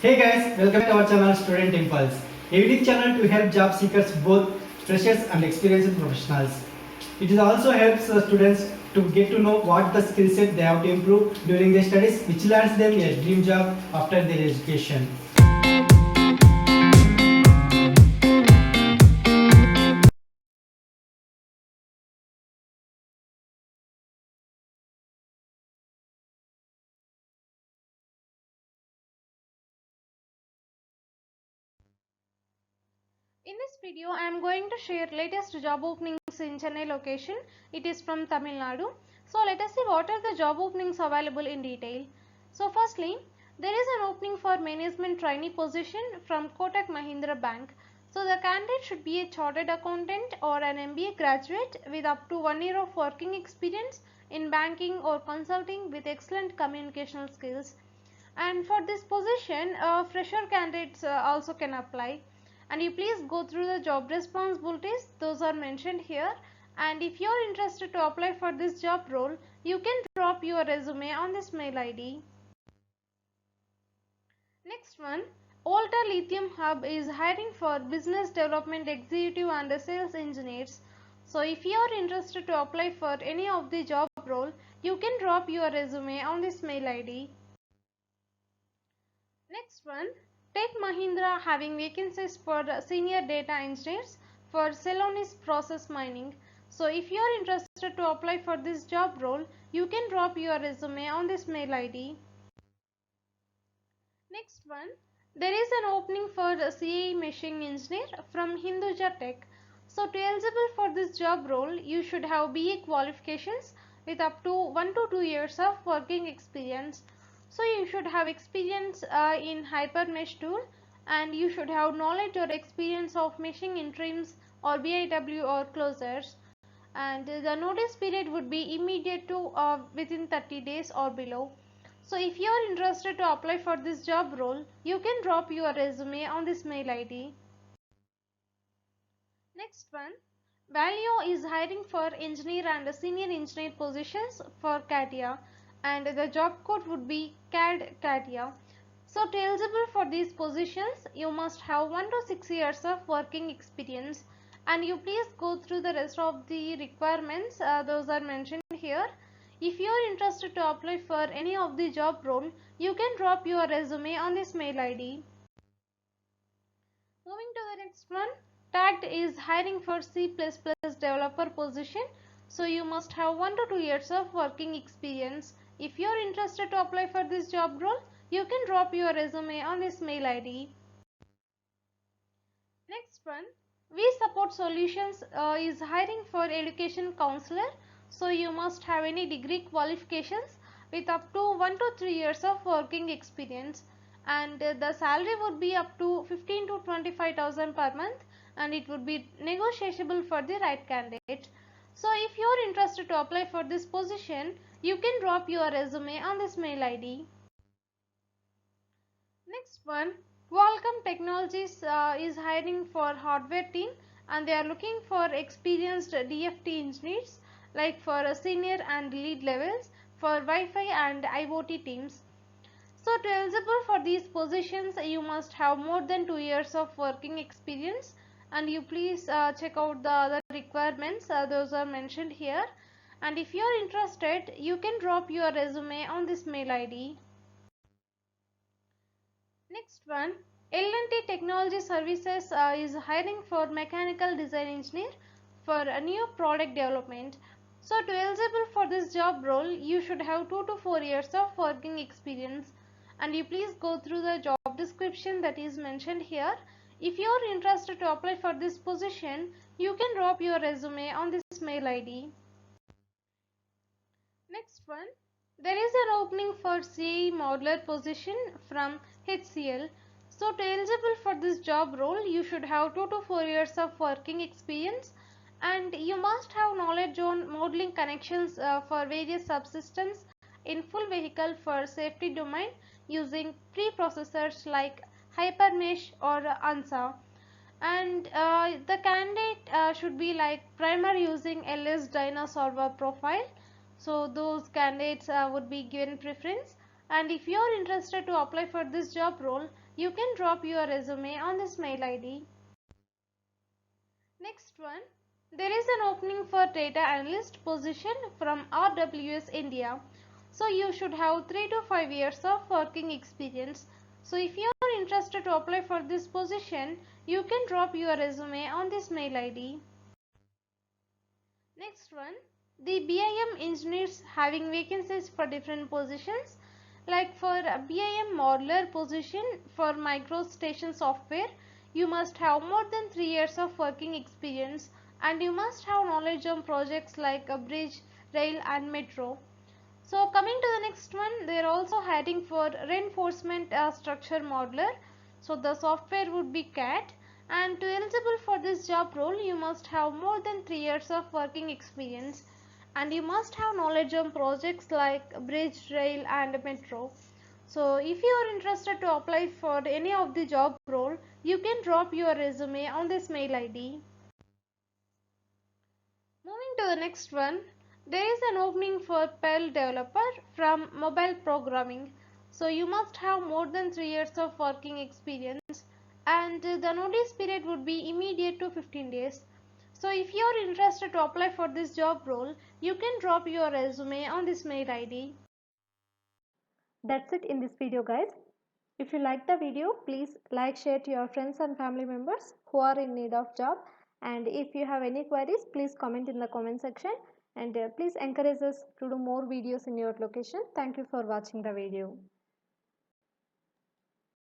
Hey guys, welcome to our channel Student Impulse, a unique channel to help job seekers, both freshers and experienced professionals. It also helps students to get to know what the skill set they have to improve during their studies, which lands them a dream job after their education. In this video, I am going to share latest job openings in Chennai location. It is from Tamil Nadu. So let us see what are the job openings available in detail. So firstly, there is an opening for management trainee position from Kotak Mahindra Bank. So the candidate should be a chartered accountant or an MBA graduate with up to 1 year of working experience in banking or consulting with excellent communication skills. And for this position, fresher candidates also can apply. And you please go through the job responsibilities, those are mentioned here. And if you are interested to apply for this job role, you can drop your resume on this mail ID. Next one, Alta Lithium Hub is hiring for business development executive and sales engineers. So if you are interested to apply for any of the job role, you can drop your resume on this mail ID. Next one, Tech Mahindra having vacancies for senior data engineers for Celonis process mining. So if you are interested to apply for this job role, you can drop your resume on this mail ID. Next one, there is an opening for CAE machine engineer from Hinduja Tech. So to eligible for this job role, you should have BA qualifications with up to 1 to 2 years of working experience. So you should have experience in HyperMesh tool, and you should have knowledge or experience of meshing in trims or BIW or closures. And the notice period would be immediate to within 30 days or below. So if you are interested to apply for this job role, you can drop your resume on this mail ID. Next one, Valio is hiring for engineer and senior engineer positions for CATIA, and the job code would be CAD CATIA. So to eligible for these positions, you must have 1 to 6 years of working experience, and you please go through the rest of the requirements, those are mentioned here. If you are interested to apply for any of the job role, you can drop your resume on this mail ID. Moving to the next one, Tagged is hiring for C++ developer position. So you must have 1 to 2 years of working experience. If you are interested to apply for this job role, you can drop your resume on this mail ID. Next one, We Support Solutions is hiring for education counselor. So you must have any degree qualifications with up to 1 to 3 years of working experience, and the salary would be up to 15 to 25,000 per month, and it would be negotiable for the right candidate. So if you are interested to apply for this position, you can drop your resume on this mail ID. Next one, Qualcomm Technologies is hiring for hardware team, and they are looking for experienced DFT engineers like for a senior and lead levels for Wi-Fi and IoT teams. So to eligible for these positions, you must have more than 2 years of working experience, and you please check out the other requirements, those are mentioned here. And if you are interested, you can drop your resume on this mail ID. Next one, L&T Technology Services is hiring for mechanical design engineer for a new product development. So to eligible for this job role, you should have 2 to 4 years of working experience, and you please go through the job description that is mentioned here. If you are interested to apply for this position, you can drop your resume on this mail ID. Next one, there is an opening for CAE modeler position from HCL. So to eligible for this job role, you should have 2 to 4 years of working experience, and you must have knowledge on modeling connections for various subsystems in full vehicle for safety domain using preprocessors like HyperMesh or ANSA. And the candidate should be like primer using LS Dyna solver profile. So those candidates would be given preference, and if you are interested to apply for this job role, you can drop your resume on this mail ID. Next one, there is an opening for data analyst position from RWS India. So you should have 3 to 5 years of working experience. So if you are interested to apply for this position, you can drop your resume on this mail ID. Next one, the BIM engineers having vacancies for different positions, like for a BIM modeler position for micro station software, you must have more than 3 years of working experience and you must have knowledge on projects like a bridge, rail and metro. So coming to the next one, they are also hiring for reinforcement structure modeler. So the software would be CAT, and to eligible for this job role you must have more than 3 years of working experience and you must have knowledge on projects like bridge, rail and metro. So if you are interested to apply for any of the job role, you can drop your resume on this mail ID. Moving to the next one, there is an opening for PEL developer from mobile programming. So you must have more than 3 years of working experience and the notice period would be immediate to 15 days. So if you are interested to apply for this job role, you can drop your resume on this mail ID. That's it in this video, guys. If you like the video, please like, share to your friends and family members who are in need of job. And if you have any queries, please comment in the comment section. And please encourage us to do more videos in your location. Thank you for watching the video.